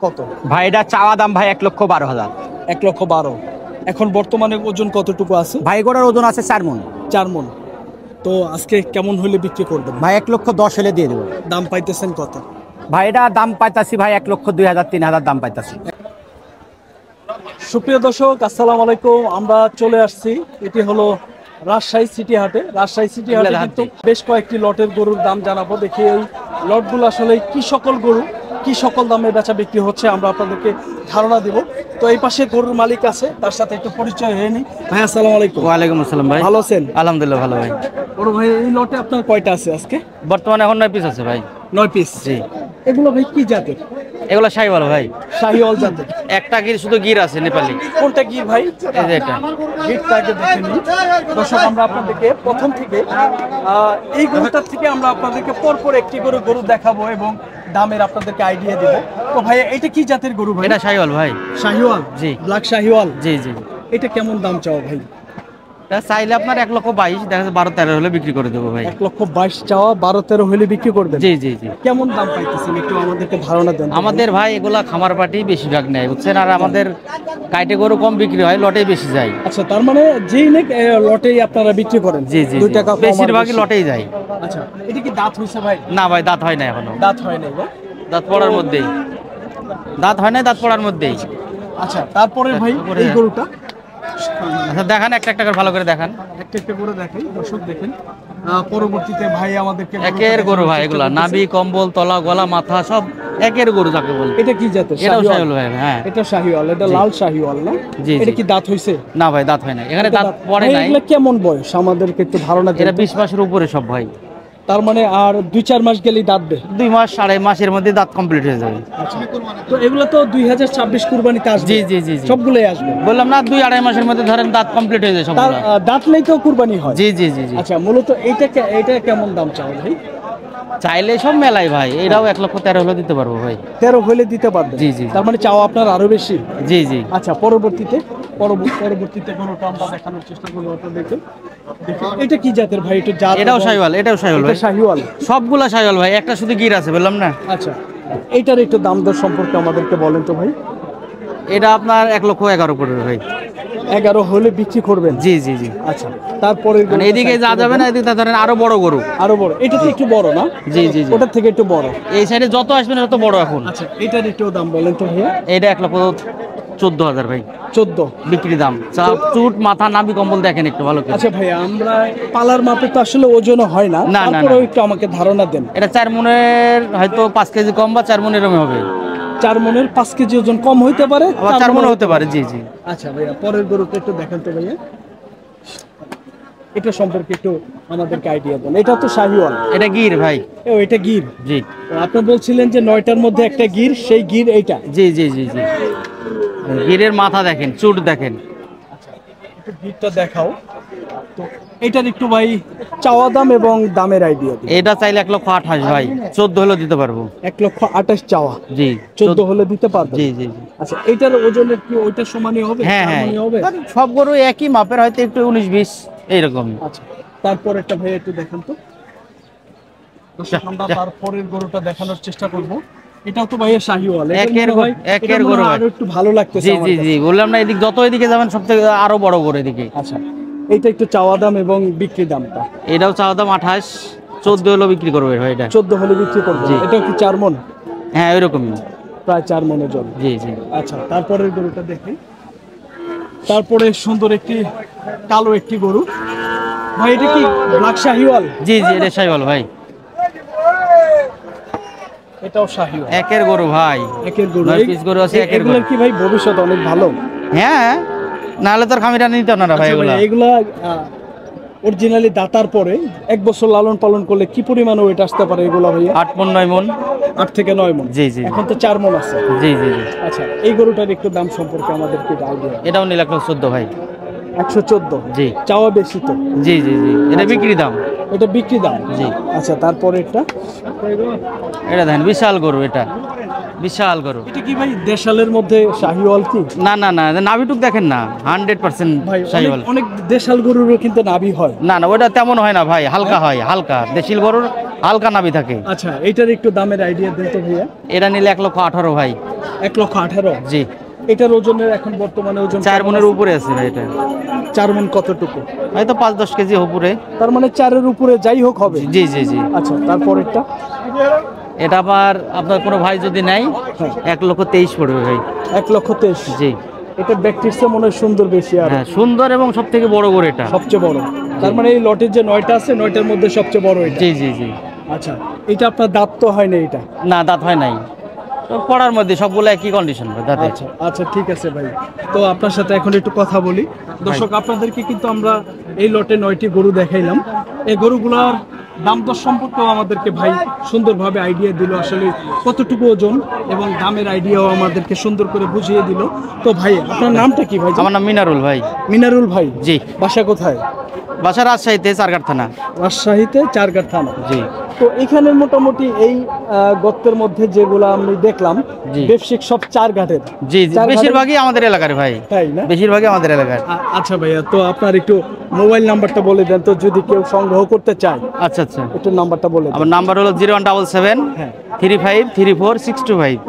কত ভাই এটা চাওয়া দাম ভাই 1,12,000। 1,12,000। এখন বর্তমানে ওজন কতটুকু আছে ভাই গোড়ার ওজন আছে 4 মণ। 4 মণ। তো আজকে কেমন হলে বিক্রি করবেন ভাই 1,10,000 হলে দিয়ে দেবো। দাম পাইতেছেন কত? ভাই এটা দাম পাইতাছি ভাই 1,02,000 3,000 দাম পাইতাছি। সুপ্রিয় দর্শক আসসালামু আলাইকুম, আমরা চলে আসছি, এটি হলো রাজশাহী সিটি হাটে। রাজশাহী সিটি হাটে কিন্তু বেশ কয়েকটি লটের গরুর দাম জানাবো। দেখি এই লটগুলো আসলে কি সকল গরু, কি সকল দামে বেচা বিক্রি হচ্ছে আমরা আপনাদেরকে ধারণা দিব। তো এই পাশে গরুর মালিক আছে, তার সাথে একটু পরিচয় হয়ে নি। ভাই আসসালামু আলাইকুম। ওয়ালাইকুম আসসালাম ভাই। ভালো আছেন? আলহামদুলিল্লাহ ভালো ভাই। বড় ভাই এই লটে আপনার কয়টা আছে আজকে? বর্তমানে এখন 9 পিস আছে ভাই। 9 পিস। জি। এগুলো ভাই কি জাতের? এগুলো শাহিওয়াল ভাই। শাহিওয়াল জাতের। একটা গির, শুধু গির আছে নেপালি। কোনটা গির ভাই? এই যে এটা গিরটাকে দেখে নিই। দর্শক আমরা আপনাদেরকে প্রথম থেকে এই গরুটার থেকে আমরা আপনাদেরকে পরপর একটি করে গরু দেখাবো এবং দামের আপনাদেরকে আইডিয়া দেব। তো ভাই এটা কি জাতের গরু ভাই? এটা শাহিওয়াল ভাই। শাহিওয়াল? জি। ব্ল্যাক শাহিওয়াল? জি জি। এটা কেমন দাম চাও ভাই? এটা চাইলে আপনার 1,22,000, দেখা যাচ্ছে 12-13 হলে বিক্রি করে দেবো ভাই। 1,22,000 চাওয়া, 12-13 হলে বিক্রি করবেন? জি জি জি। কেমন দাম পাইতেছেন একটু আমাদেরকে ধারণা দেন। আমাদের ভাই এগুলা খামার পাটি বেশিরভাগ নেয় বুঝছেন, আর আমাদের কাইটে গরু কম বিক্রি হয়, লটেই বেশি যায়। আচ্ছা, তার মানে যেই নেক লটেই আপনারা বিক্রি করেন? জি জি। 2 টাকা কম, বেশিরভাগই লটেই যায়। আচ্ছা, এটা কি দাঁত হইছে ভাই? না ভাই, দাঁত হয় না এখনো। দাঁত হয় নাই? দাঁত পড়ার মধ্যেই। দাঁত হয় না, দাঁত পড়ার মধ্যেই। আচ্ছা, তারপরে ভাই এই গরুটা আচ্ছা দেখান, একটা একটা করে ভালো করে দেখান। একটা একটা করে দেখাই, দর্শক দেখেন। পরবর্তীতে ভাই আমাদেরকে একের গরু ভাই, এগুলা নাভি, কম্বল, তলা, গলা, মাথা সব একের গরু যাকে বলে। এটা কি জাতের? এটাও শাহিওয়াল ভাই। হ্যাঁ এটা শাহিওয়াল, এটা লাল শাহিওয়াল না? জি। এটা কি দাঁত হইছে? না ভাই, দাঁত হয় না, এখানে দাঁত পড়ে নাই। এগুলা কেমন বয়স আমাদেরকে একটু ধারণা দেন। এটা 20 মাসের উপরে সব ভাই। তার মানে আর 2-4 মাস গেলেই দাঁত দেয়? 2 মাস 2.5 মাসের মধ্যে দাঁত কমপ্লিট হয়ে যাবে। তো এগুলো তো 2026 কুরবানিতে আসবে? জি জি জি। সবগুলোই আসবে বললাম না, 2-2.5 মাসের মধ্যে ধরেন দাঁত কমপ্লিট হয়ে যায় সবগুলো। দাঁত নেই তো কুরবানি হয়? জি জি জি জি। আচ্ছা, মূলত এটা কেমন দাম চাও ভাই? চাইলে সব মেলাই ভাই, এটাও 1,13,000 হলে দিতে পারবো ভাই। 13 হলে দিতে পারবেন? জি জি। তার মানে চাও আপনার আরো বেশি? জি জি। আচ্ছা, পরবর্তীতে কোনটা আমরা দেখানোর চেষ্টা করবো আপনাদেরকে। এটা কি জাতের ভাই? এটা জাত? এটাও শাহিওয়াল। এটাও শাহিওয়াল ভাই। শাহিওয়াল? সবগুলা শাহিওয়াল ভাই, একটা শুধু গির আছে বললাম না। আচ্ছা, এইটার একটু দাম দর সম্পর্কে আমাদেরকে বলেন তো ভাই। এটা আপনার 1,11,000 করে ভাই। 11 হলে বিক্রি করবেন? জি জি জি। আচ্ছা, তারপরে মানে এদিকে যা যাবে না, এদিকে ধরেন আরো বড় গরু। আরো বড়? এটা তো একটু বড় না? জি জি জি। ওটার থেকে একটু বড়। এই সাইডে যত আসবে না তত বড় এখন। আচ্ছা, এটার একটু দাম বলেন তো ভাইয়া। এটা 1,14,000 ভাই। 14 বিক্রি দাম। চুট, মাথা, নাভি, কম্বল দেখেন একটু ভালো করে। আচ্ছা ভাই, আমরা পালার মাপে তো আসলে ওজনও হয় না, তারপরেও একটু আমাকে ধারণা দেন। এটা 4 মণের হয়তো 5 কেজি কম বা 4 মণের হবে। 4 মণের 5 কেজি ওজন কম হইতে পারে, 4 মণ হতে পারে। জি জি। আচ্ছা ভাইয়া, পরের গরুটা একটু দেখেন তো ভাইয়া, এটা সম্পর্কে একটু আমাদেরকে আইডিয়া দেন। এটা তো শাহিওয়াল? এটা গির ভাই। এটা গির? জি। আপনি বলছিলেন যে 9টার মধ্যে একটা গির, সেই গির এইটা? জি জি জি জি। গিরের মাথা দেখেন, চুট দেখেন। আচ্ছা, একটু গিরটা দেখাও তো। এটার একটু ভাই চাওয়া দাম এবং দামের আইডিয়া দিন। এটা চাইলে 1,28,000 ভাই, 14 হলে দিতে পারবো। 1,28,000 চাওয়া? জি। 14 হলে দিতে পারবো? জি জি জি। আচ্ছা, এটার ওজনের কি ওইটার সমানই হবে? হ্যাঁ হ্যাঁ, সব গরু একই মাপের, হয়তো একটু 19-20 এইরকম। আচ্ছা, তারপর একটা ভাই একটু দেখান তো। আমরা তারপরের গরুটা দেখানোর চেষ্টা করব। এটাও তো ভাই শাহিওয়াল? একের গরু আরো একটু ভালো লাগতেছে। জি জি জি। বললাম না, এদিকে যত এদিকে যাবেন সবথেকে আরো বড় গরু এদিকে। আচ্ছা, এইটা একটু চাওয়া দাম এবং বিক্রি দামটা। এটাও চাওয়া দাম 28, 14 হলে বিক্রি করবে ভাই। এটা 14 হলে বিক্রি করবে? এটাও কি 4 মণ? হ্যাঁ ওইরকমই, প্রায় 4 মণ ওজন। জি জি। আচ্ছা, তারপরের গরুটা দেখি। তারপরে সুন্দর একটি কালো একটি গরু ভাই, এটা কি ব্ল্যাক শাহিওয়াল? জি জি, এটা শাহিওয়াল ভাই। এটাও শাহিওয়াল? একের গরু ভাই। একের গরু? 9 পিস গরু আছে একের গরু। এগুলোর কি ভাই ভবিষ্যৎ অনেক ভালো? হ্যাঁ, নাহলে তো আর খামিরা নিতে না ভাই। এগুলা অরিজিনালি দাতার পরে 1 বছর লালন পালন করলে কি পরিমাণে ওয়েট আসতে পারে এগুলা ভাইয়া? 8 মণ 9 মণ। 8 থেকে 9 মণ? জি জি। এখন তো 4 মণ আছে? জি জি জি। আচ্ছা, এই গরুটার একটু দাম সম্পর্কে আমাদেরকে আইডিয়া। এটাও নিল 1,14 ভাই। 114? জি। চাওয়া বেশি তো? জি জি জি। এটা বিক্রি দাম। এটা বিক্রি দাম? জি। আচ্ছা, তারপরে এটা দেখেন বিশাল গরু, এটা বিশাল গরু। এটা কি ভাই দেশালের মধ্যে শাহিওয়াল কি? না না না, নাভিটুক দেখেন না, 100% শাহিওয়াল। অনেক দেশাল গরুরও কিন্তু নাভি হয়। না না, ওটা তেমন হয় না ভাই, হালকা হয়, হালকা। দেশিল গরুর হালকা নাভি থাকে। আচ্ছা, এটার একটু দামের আইডিয়া দেন তো ভাইয়া। এটা নিলে 1,18,000 ভাই। 1,18,000। জি। এটার ওজনের এখন বর্তমানে ওজন 4 মনের উপরে আছে ভাই এটা। 4 মণ কতটুকু? হয়তো 5-10 কেজি উপরে। তার মানে 4-এর উপরে যাই হোক হবে। জি জি জি। আচ্ছা, তারপরেরটা? এটা আপনার কোনো ভাই যদি নাই, 1,23,000 পড়বে ভাই। 1,23,000। জি। এটা ব্যাকটিসে মনে হয় সুন্দর বেশি আর হ্যাঁ, সুন্দর এবং সবথেকে বড় গরু এটা। সবচেয়ে বড়। তার মানে এই লটের যে 9টা আছে, 9টার মধ্যে সবচেয়ে বড় এটা। জি জি জি। আচ্ছা, এটা আপনার দাঁত তো হয় না এটা? না, দাঁত হয় নাই। তো পড়ার মধ্যে সবগুলো একই কন্ডিশন ভাই দাঁতে। আচ্ছা আচ্ছা, ঠিক আছে ভাই। তো আপনার সাথে এখন একটু কথা বলি। দর্শক, আপনাদেরকে কিন্তু আমরা এই লটে 9টি গরু দেখাইলাম। এই গরুগুলোর দাম দর সম্পর্কেও আমাদেরকে ভাই সুন্দরভাবে আইডিয়া দিল, আসলে কতটুকু ওজন এবং দামের আইডিয়াও আমাদেরকে সুন্দর করে বুঝিয়ে দিল। তো ভাই, আপনার নামটা কি ভাই? আমার নাম মিনারুল ভাই। মিনারুল ভাই। জি। বাসা কোথায়? বাসা রাজশাহীতে, চারঘাট থানা। রাজশাহীতে চারঘাট থানা। জি। তো এখানে মোটামুটি এই গর্তের মধ্যে যেগুলো আমি দেখলাম, জি। ব্যবসায়িক সব চারঘাটের। জি জি, বেশিরভাগই আমাদের এলাকার ভাই। তাই না? বেশিরভাগই আমাদের এলাকার। আচ্ছা ভাইয়া, তো আপনার একটু মোবাইল নাম্বারটা বলে দেন তো, যদি কেউ সংগ্রহ করতে চায়। আচ্ছা আচ্ছা, একটু নাম্বারটা বলে দেন। আমার নাম্বার হলো 0177 হ্যাঁ। 3534 625।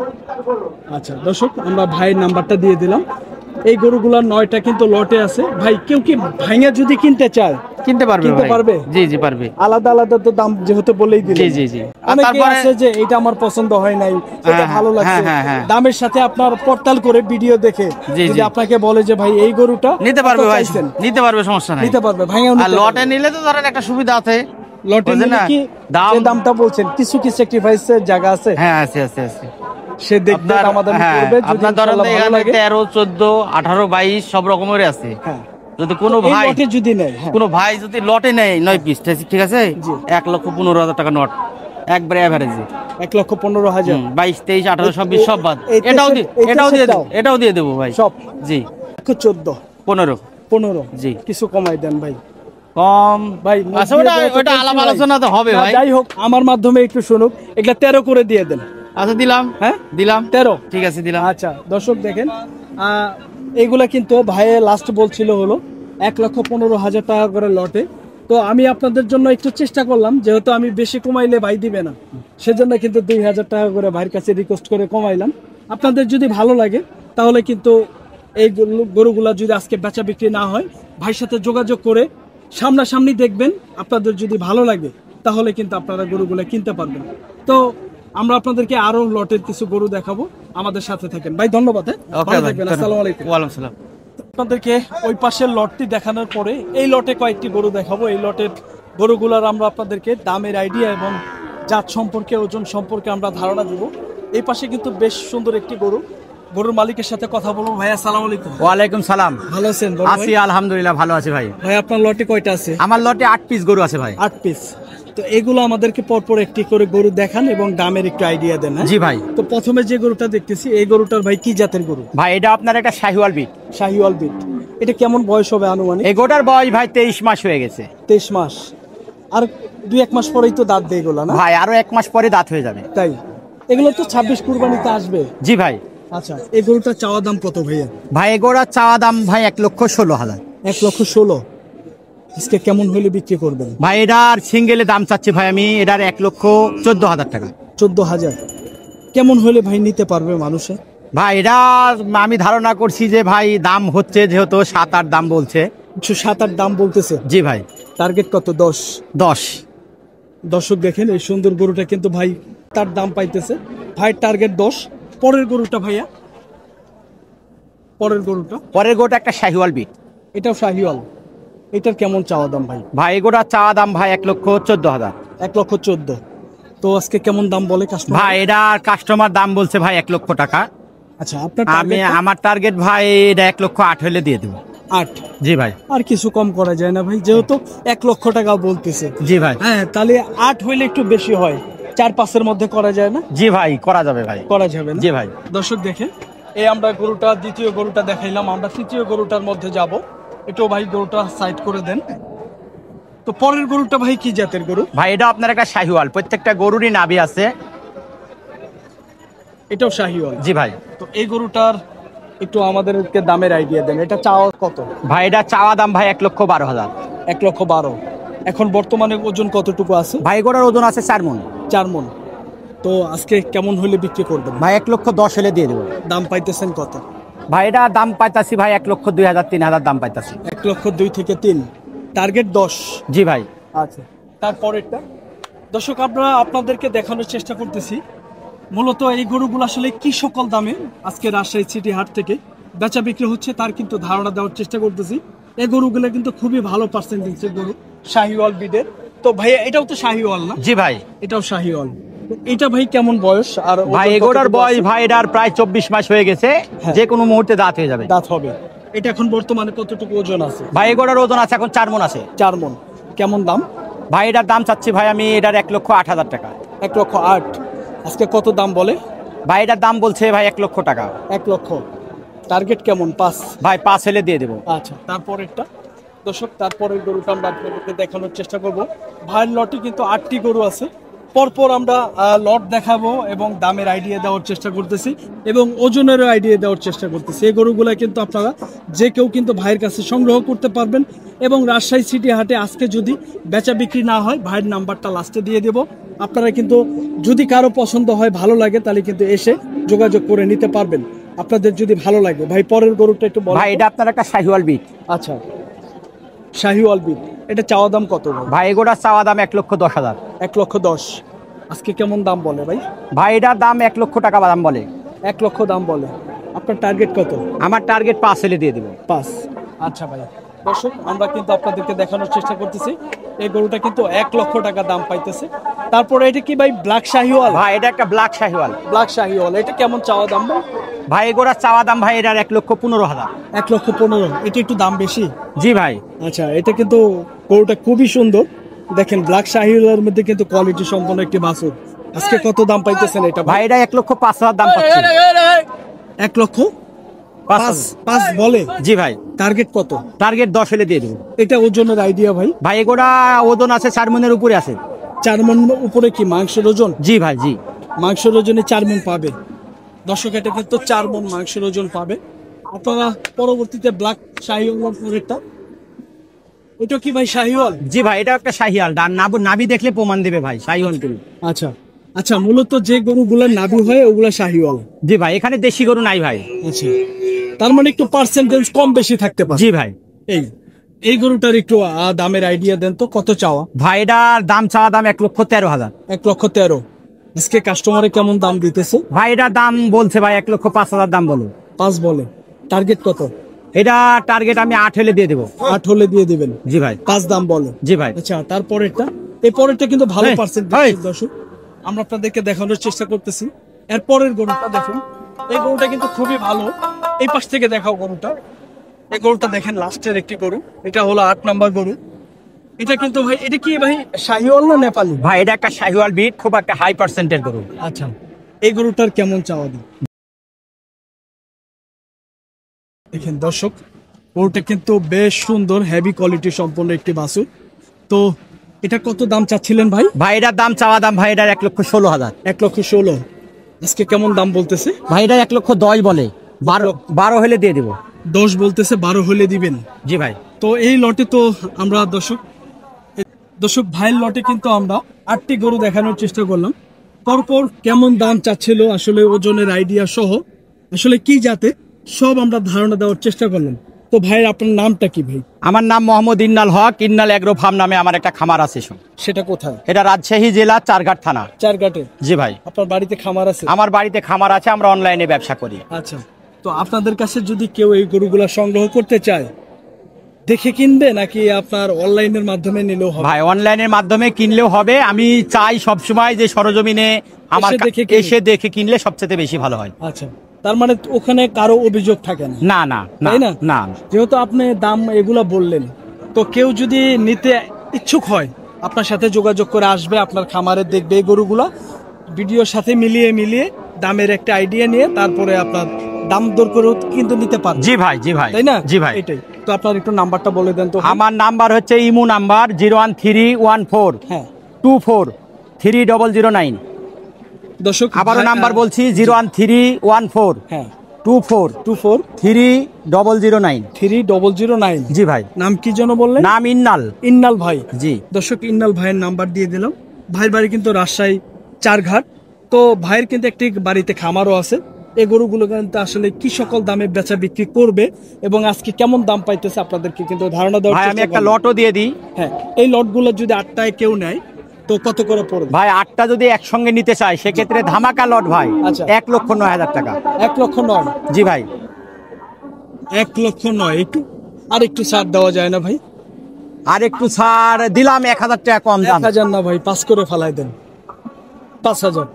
আচ্ছা দর্শক, আমরা ভাইয়ের নাম্বারটা দিয়ে দিলাম। এই গরুগুলার 9টা কিন্তু লটে আছে ভাই। কেউ কি ভাইয়া যদি কিনতে চায় কিনতে পারবে কিনতে ভাই। পারবে? জি জি পারবে। আলাদা আলাদা তো দাম যেহেতু বলেই দিলেন। জি জি জি। আর অনেকে তারপরে আছে যে এটা আমার পছন্দ হয় নাই, এটা হ্যাঁ, ভালো লাগছে, হ্যাঁ, হ্যাঁ, হ্যাঁ। দামের সাথে আপনার পড়তাল করে ভিডিও দেখে জি, যদি জি। আপনাকে বলে যে ভাই এই গরুটা নিতে পারবে কত ভাই, চাইছেন? নিতে পারবে, সমস্যা নাই। নিতে পারবে ভাইয়াও আর নিতে লটে পারবে। নিলে তো ধরেন একটা সুবিধা আছে। লটে বুঝলেন নিলে না? কি দাম- যে দামটা বলছেন, কিছু কি স্যাক্রিফাইসের জায়গা আছে? হ্যাঁ, আছে আছে আছে। সে দেখবে আপনার আমাদের হ্যাঁ, করবে, যদি আপনার ধরেন ইনশাআল্লাহ ভালো এখানে লাগে। 13, 14, 18, 22 সব রকমের আছে। হ্যাঁ, যদি কোনো এই ভাই লটে যদি নেয়, হ্যাঁ, কোনো ভাই যদি লটে নেয় 9 পিস, ঠিক আছে, জি। 1,15,000 টাকা নট একবারে এভারেজে। 1,15,000। 22, 23, 18, 26 সব বাদ। এই এটাও দেশের দাও। এটাও দিয়ে দেবো ভাই। সব জি। 14, 15। 15। জি। কিছু কমাই দেন ভাই। কম ভাই আচ্ছা, ওটা আলাপ আলোচনা তো হবে না, ভাই। যাই হোক, আমার মাধ্যমে একটু শুনুক। এগুলা 13 করে দিয়ে দেন। আচ্ছা, দিলাম। হ্যাঁ, দিলাম। 13। ঠিক আছে, দিলাম। আচ্ছা দর্শক দেখেন, এগুলা কিন্তু ভাইয়ে লাস্ট বলছিল হলো 1,15,000 টাকা করে লটে। তো আমি আপনাদের জন্য একটু চেষ্টা করলাম, যেহেতু আমি বেশি কমাইলে ভাই দিবে না, সেজন্য কিন্তু 2,000 টাকা করে ভাইয়ের কাছে রিকোয়েস্ট করে কমাইলাম। আপনাদের যদি ভালো লাগে তাহলে কিন্তু এই গরুগুলা যদি আজকে বেচা বিক্রি না হয়, ভাইয়ের সাথে যোগাযোগ করে সামনাসামনি দেখবেন। আপনাদের যদি ভালো লাগে তাহলে কিন্তু আপনারা গরুগুলা কিনতে পারবেন। তো আমরা আপনাদেরকে আরো লটের কিছু গরু দেখাবো, আমাদের সাথে থাকেন ভাই। ধন্যবাদ। ওকে ভালো ভাই, থাকবেন। আসসালামু আলাইকুম। ওয়ালাইকুম সালাম। আপনাদেরকে ওই পাশের লটটি দেখানোর পরে এই লটে কয়েকটি গরু দেখাবো। এই লটের গরুগুলার আমরা আপনাদেরকে দামের আইডিয়া এবং জাত সম্পর্কে, ওজন সম্পর্কে আমরা ধারণা দিব। এই পাশে কিন্তু বেশ সুন্দর একটি গরু, গরুর মালিকের সাথে কথা বলবো। ভাই আসসালামু আলাইকুম। ওয়ালাইকুম সালাম। ভালো আছেন বড় ভাই? আছি আলহামদুলিল্লাহ, ভালো আছি ভাই। ভাই আপনার লটে কয়টা আছে? আমার লটে 8 পিস গরু আছে ভাই। 8 পিস। তো এগুলো আমাদেরকে পরপর একটি করে গরু দেখান এবং দামের একটু আইডিয়া দেন। হ্যাঁ? জি ভাই। তো প্রথমে যে গরুটা দেখতেছি, এই গরুটার ভাই কি জাতের গরু? ভাই এটা আপনার একটা শাহিওয়াল বিট। শাহিওয়াল বিট। এটা কেমন বয়স হবে আনুমানিক? এই গোটার বয়স ভাই 23 মাস হয়ে গেছে। 23 মাস। আর 2-1 মাস পরেই তো দাঁত দেয় এগুলো, না ভাই আরো 1 মাস পরে দাঁত হয়ে যাবে। তাই? এগুলো তো 26 কুরবানিতে আসবে। জি ভাই। আচ্ছা, এই গরুটার চাওয়া দাম কত ভাইয়া? ভাই এই গোটার চাওয়া দাম ভাই 1,16,000। 1,16,000। আজকে কেমন হইলে বিক্রি করবেন? ভাই এটার সিঙ্গেলে দাম চাচ্ছি ভাই আমি, এটার 1,14,000 টাকা। 14,000। কেমন হইলে ভাই নিতে পারবে মানুষে? ভাই এটা আমি ধারণা করছি যে ভাই দাম হচ্ছে যেহেতু 7-8 দাম বলছে। 107-8 দাম বলতেছে। জি ভাই। টার্গেট কত? 10। 10। দর্শক দেখেন, এই সুন্দর গরুটা কিন্তু ভাই তার দাম পাইতেছে। ভাই টার্গেট 10। পরের গরুটা ভাইয়া, পরের গরুটা? পরের গোটা একটা শাহিওয়াল বিট। এটাও শাহিওয়াল। এটার কেমন চাওয়া দাম ভাই? ভাই এই গোটার চাওয়া দাম ভাই 1,14,000। 1,14,000। তো আজকে কেমন দাম বলে কাস্টমার? ভাই এটার কাস্টমার দাম বলছে ভাই 1 লক্ষ টাকা। আচ্ছা, আপনার আমার টার্গেট ভাই এটা 1,08,000 হলে দিয়ে দেবো। 8। জি ভাই। আর কিছু কম করা যায় না ভাই, যেহেতু 1 লক্ষ টাকা বলতেছে? জি ভাই। হ্যাঁ, তাহলে 8 হইলে একটু বেশি হয়। 4-5-এর মধ্যে করা যায় না? জি ভাই, করা যাবে ভাই। করা যাবে না? জি ভাই। দর্শক দেখেন, এই আমরা গরুটা, দ্বিতীয় গরুটা দেখাইলাম, আমরা তৃতীয় গরুটার মধ্যে যাব। একটু ভাই গরুটা সাইড করে দেন। তো পরের গরুটা ভাই কি জাতের গরু? ভাই এটা আপনার একটা শাহিওয়াল, প্রত্যেকটা গরুরই নাভি আছে। এটাও শাহিওয়াল। জি ভাই। তো এই গরুটার একটু আমাদেরকে দামের আইডিয়া দেন। এটা চাওয়া কত? ভাই এটা চাওয়া দাম ভাই 1,12,000। 1,12,000। এখন বর্তমানে ওজন কতটুকু আছে? ভাই এগুলোর ওজন আছে 4 মণ। 4 মণ। তো আজকে কেমন হলে বিক্রি করবেন? ভাই 1,10,000 হলে দিয়ে দেবো। দাম পাইতেছেন কত? ভাই এটা দাম পাইতাছি ভাই 1,02,000 3,000 দাম পাইতাছি। 1,02,000 থেকে 3, টার্গেট 10। জি ভাই। আচ্ছা, তারপরেরটা দর্শক আমরা আপনাদেরকে দেখানোর চেষ্টা করতেছি মূলত এই গরুগুলো আসলে কি সকল দামে আজকে রাজশাহী সিটি হাট থেকে বেচা বিক্রি হচ্ছে তার কিন্তু ধারণা দেওয়ার চেষ্টা করতেছি। এই গরুগুলো কিন্তু খুবই ভালো পার্সেন্টেজের গরু, শাহিওয়াল ব্রিডের। তো ভাই এটাও তো শাহিওয়াল না? জি ভাই। এটাও শাহিওয়াল। তো এটা ভাই কেমন বয়স? আর ভাই এগুলোর বয়স ভাই এটার প্রায় 24 মাস হয়ে গেছে, হ্যাঁ। যে কোনো মুহূর্তে দাঁত হয়ে যাবে। দাঁত হবে। এটা এখন বর্তমানে কতটুকু ওজন আছে? ভাই এগুলোর ওজন আছে এখন 4 মণ আছে। 4 মণ। কেমন দাম? ভাই এটার দাম চাচ্ছি ভাই আমি এটার 1,08,000 টাকা। 1,08,000। আজকে কত দাম বলে? ভাই এটার দাম বলছে ভাই 1 লক্ষ টাকা। 1 লক্ষ। টার্গেট কেমন? 5। ভাই 5 হলে দিয়ে দেবো। আচ্ছা, তারপরেরটা দর্শক, তারপরের গরুটা আমরা আপনাদেরকে দেখানোর চেষ্টা করব। ভাইয়ের লটে কিন্তু 8টি গরু আছে। পরপর আমরা লট দেখাবো এবং দামের আইডিয়া দেওয়ার চেষ্টা করতেছি এবং ওজনেরও আইডিয়া দেওয়ার চেষ্টা করতেছি। এই গরুগুলা কিন্তু আপনারা যে কেউ কিন্তু ভাইয়ের কাছে সংগ্রহ করতে পারবেন এবং রাজশাহী সিটি হাটে আজকে যদি বেচা বিক্রি না হয় ভাইয়ের নাম্বারটা লাস্টে দিয়ে দেব। আপনারা কিন্তু যদি কারো পছন্দ হয়, ভালো লাগে, তাহলে কিন্তু এসে যোগাযোগ করে নিতে পারবেন আপনাদের যদি ভালো লাগে। ভাই পরের গরুটা একটু বলুন। ভাই এটা আপনার একটা শাহিওয়াল বিট। আচ্ছা, শাহিওয়াল বিট। এটা চাওয়া দাম কত ভাই? ভাই এগুলোর চাওয়া দাম 1,10,000। 1,10,000। আজকে কেমন দাম বলে ভাই? ভাই এটার দাম 1 লক্ষ টাকা দাম বলে। 1 লক্ষ দাম বলে। আপনার টার্গেট কত? আমার টার্গেট 5 হলে দিয়ে দেবো। 5। আচ্ছা ভাই, দর্শক আমরা কিন্তু আপনাদেরকে দেখানোর চেষ্টা করতেছি এই গরুটা কিন্তু 1 লক্ষ টাকা দাম পাইতেছে। তারপরে এটা কি ভাই ব্ল্যাক শাহিওয়াল? ভাই এটা একটা ব্ল্যাক শাহিওয়াল। ব্ল্যাক শাহিওয়াল। এটা কেমন চাওয়া দাম ভাই? ভাই এগুলোর চাওয়া দাম ভাই এটার 1,15,000। 1,15,000। এটা একটু দাম বেশি। জি ভাই। আচ্ছা, এটা কিন্তু গরুটা খুবই সুন্দর। দেখেন ব্ল্যাক শাহিওয়ালের মধ্যে কিন্তু কোয়ালিটি সম্পন্ন একটি বাছুর। আজকে কত দাম পাইতেছেন এটা ভাই এটা 1,05,000 দাম পাচ্ছি। 1,05,000 বলে? জি ভাই। টার্গেট কত? টার্গেট 10 হলে দিয়ে দেবো। এটা ওজনের আইডিয়া ভাই? ভাই এগুলা ওজন আছে 4 মণের উপরে আছে। 4 মণ উপরে কি মাংসের ওজন? জি ভাই। জি। মাংসের ওজনে 4 মণ পাবে দর্শক। এটা কিন্তু 4 মণ মাংসের ওজন পাবে। আপনারা পরবর্তীতে ব্ল্যাক শাহিওয়াল পরেরটা, এটা কি ভাই শাহিওয়াল? জি ভাই এটা একটা শাহিওয়াল। নাভি দেখলে প্রমাণ দেবে ভাই শাহিওয়াল গরু। আচ্ছা আচ্ছা, মূলত যে গরুগুলার নাভি হয় ওগুলা শাহিওয়াল। জি ভাই, এখানে দেশি গরু নাই ভাই। আচ্ছা, তার মানে একটু পার্সেন্টেজ কম বেশি থাকতে পারে। জি ভাই। এই গরুটার একটু দামের আইডিয়া দেন তো, কত চাওয়া? ভাই এটার দাম চাওয়া দাম 1,13,000। 1,13,000। আজকে কাস্টমারে কেমন দাম দিতেছে? ভাই এটার দাম বলছে ভাই 1,05,000 দাম বলো। 5 বলে। টার্গেট কত? এটা টার্গেট আমি 8 হলে দিয়ে দেবো। 8 হলে দিয়ে দিবেন? জি ভাই। 5 দাম বলে? জি ভাই। আচ্ছা, তারপরেরটা, এই পরেরটা কিন্তু ভালো এই, পার্সেন্টেজ দর্শক আমরা আপনাদেরকে দেখানোর চেষ্টা করতেছি। এর পরের গরুটা দেখুন, এই গরুটা কিন্তু খুবই ভালো। এই পাশ থেকে দেখাও গরুটা। এই গরুটা দেখেন, লাস্টের একটি গরু। এটা হলো 8 নাম্বার গরু। এটা কিন্তু ভাই, এটা কি ভাই শাহিওয়াল না নেপালি? ভাই এটা একটা শাহিওয়াল বিট, খুব একটা হাই পার্সেন্টের গরু। আচ্ছা, এই গরুটার কেমন চাওয়া দাম? দেখেন দর্শক, গরুটা কিন্তু বেশ সুন্দর, হেভি কোয়ালিটি সম্পন্ন একটি বাছুর। তো এটা কত দাম চাচ্ছিলেন ভাই? ভাই এটার দাম চাওয়া দাম ভাই এটার 1,16,000। 1,16,000। আজকে কেমন দাম বলতেছে? ভাই এটা 1,10,000 বলে। 12 হলে দিয়ে দেবো। 10 বলতেছে, 12 হলে দিবেন? জি ভাই। তো এই লটে তো আমরা দর্শক ভাইয়ের লটে কিন্তু আমরা 8টি গরু দেখানোর চেষ্টা করলাম। পরপর কেমন দাম চাচ্ছিল, আসলে ওজনের আইডিয়া সহ আসলে কি জাতে সব আমরা ধারণা দেওয়ার চেষ্টা করলাম। তো ভাই আপনার নামটা কি ভাই? আমার নাম মোহাম্মদ ইন্নাল হক। ইন্নাল এগ্রো ফার্ম নামে আমার একটা খামার আছে। সেটা কোথায়? এটা রাজশাহী জেলা চারঘাট থানা। চারঘাটে? জি ভাই। আপনার বাড়িতে খামার আছে? আমার বাড়িতে খামার আছে, আমরা অনলাইনে ব্যবসা করি। আচ্ছা, তো আপনাদের কাছে যদি কেউ এই গরুগুলা সংগ্রহ করতে চায়, দেখে কিনবে নাকি আপনার অনলাইনের মাধ্যমে নিলেও হবে? ভাই অনলাইনের মাধ্যমে কিনলেও হবে। আমি চাই সবসময় যে সরজমিনে আমার এসে দেখে কিনলে সবচেয়ে বেশি ভালো হয়। আচ্ছা, তার মানে ওখানে কারো অভিযোগ থাকে না? না না তাই না? না। যেহেতু আপনি দাম এগুলা বললেন, তো কেউ যদি নিতে ইচ্ছুক হয় আপনার সাথে যোগাযোগ করে আসবে, আপনার খামারে দেখবে এই গরুগুলা, ভিডিওর সাথে মিলিয়ে দামের একটা আইডিয়া নিয়ে তারপরে আপনার দাম দর করেও কিন্তু নিতে পারবে। জি ভাই। জি ভাই। তাই না? জি ভাই। এটাই তো। আপনার একটু নাম্বারটা বলে দেন তো। আমার নাম্বার হচ্ছে ইমো নাম্বার 01314 হ্যাঁ 243009। দর্শক আবারও নাম্বার বলছি 01314 হ্যাঁ 24 3009। 3009। জি ভাই। নাম কি যেন বললেন? নাম ইন্নাল। ইন্নাল ভাই। জি দর্শক, ইন্নাল ভাইয়ের নাম্বার দিয়ে দিলাম। ভাইয়ের বাড়ি কিন্তু রাজশাহী চারঘাট। তো ভাইয়ের কিন্তু একটি বাড়িতে খামারও আছে। এই গরুগুলো কিন্তু আসলে কি সকল দামে বেচা বিক্রি করবে এবং আজকে কেমন দাম পাইতেছে আপনাদেরকে কিন্তু ধারণা দেওয়ার ভাই, চেষ্টা আমি একটা করব। লটও দিয়ে দিই। হ্যাঁ, এই লটগুলো যদি 8টায় কেউ নেয় তো কত করে পড়বে? ভাই 8টা যদি একসঙ্গে নিতে চাই সেক্ষেত্রে ধামাকা লট ভাই, আচ্ছা। 1,09,000 টাকা। 1,09,000। জি ভাই। 1,09,000। একটু আর একটু ছাড় দেওয়া যায় না ভাই? আর একটু ছাড় দিলাম, 1,000 টাকা কম দাম। 1,000 না ভাই, 5 করে ফেলাই দেন। 5,000।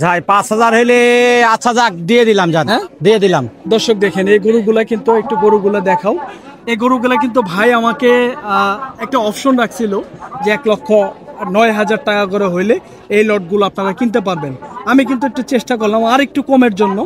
যাই 5,000 হলে আচ্ছা যাক দিয়ে দিলাম, যান হ্যাঁ? দিয়ে দিলাম। দর্শক দেখেন, এই গরুগুলা কিন্তু একটু গরুগুলা দেখাও। এই গরুগুলা কিন্তু ভাই আমাকে একটা অপশন রাখছিল যে 1,09,000 টাকা করে হইলে এই লটগুলো আপনারা কিনতে পারবেন। আমি কিন্তু একটু চেষ্টা করলাম আর একটু কমের জন্য।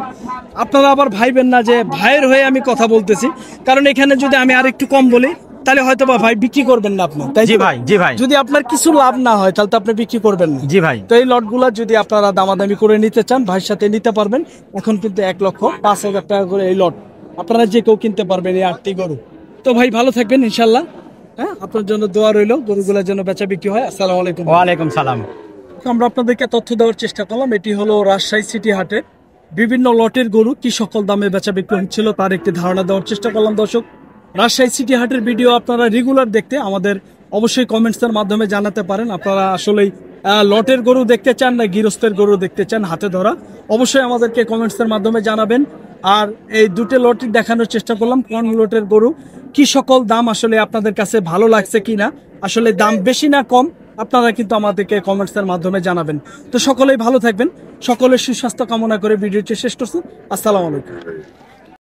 আপনারা আবার ভাইবেন না যে ভাইয়ের হয়ে আমি কথা বলতেছি, কারণ এখানে যদি আমি আর একটু কম বলি তাহলে হয়তো বা ভাই বিক্রি করবেন না আপনি, তাই তো? জি ভাই, জি ভাই। যদি আপনার কিছু লাভ না হয় তাহলে তো আপনি বিক্রি করবেন না। জি ভাই। তো এই লটগুলা যদি আপনারা দামাদামি করে নিতে চান ভাইয়ের সাথে নিতে পারবেন। এখন কিন্তু 1,05,000 টাকা করে এই লট আপনারা যে কেউ কিনতে পারবেন, এই 8টি গরু। তো ভাই ভালো থাকবেন ইনশাল্লাহ। হ্যাঁ, আপনার জন্য দোয়া রইল, গরুগুলোর জন্য বেচা বিক্রি হয়। আসসালামু আলাইকুম। ওয়ালাইকুম সালাম। আমরা আপনাদেরকে তথ্য দেওয়ার চেষ্টা করলাম। এটি হলো রাজশাহী সিটি হাটে বিভিন্ন লটের গরু কি সকল দামে বেচা বিক্রি হচ্ছিল তার একটি ধারণা দেওয়ার চেষ্টা করলাম। দর্শক, রাজশাহী সিটি হাটের ভিডিও আপনারা রেগুলার দেখতে আমাদের অবশ্যই কমেন্টসের মাধ্যমে জানাতে পারেন। আপনারা আসলেই লটের গরু দেখতে চান না গৃহস্থের গরু দেখতে চান হাতে ধরা, অবশ্যই আমাদেরকে কমেন্টসের মাধ্যমে জানাবেন। আর এই দুটো লটই দেখানোর চেষ্টা করলাম কোন লটের গরু কি সকল দাম আসলে আপনাদের কাছে ভালো লাগছে কিনা, আসলে দাম বেশি না কম আপনারা কিন্তু আমাদেরকে কমেন্টসের মাধ্যমে জানাবেন। তো সকলেই ভালো থাকবেন, সকলের সুস্বাস্থ্য কামনা করে ভিডিওটি শেষ করছি। আসসালামু আলাইকুম।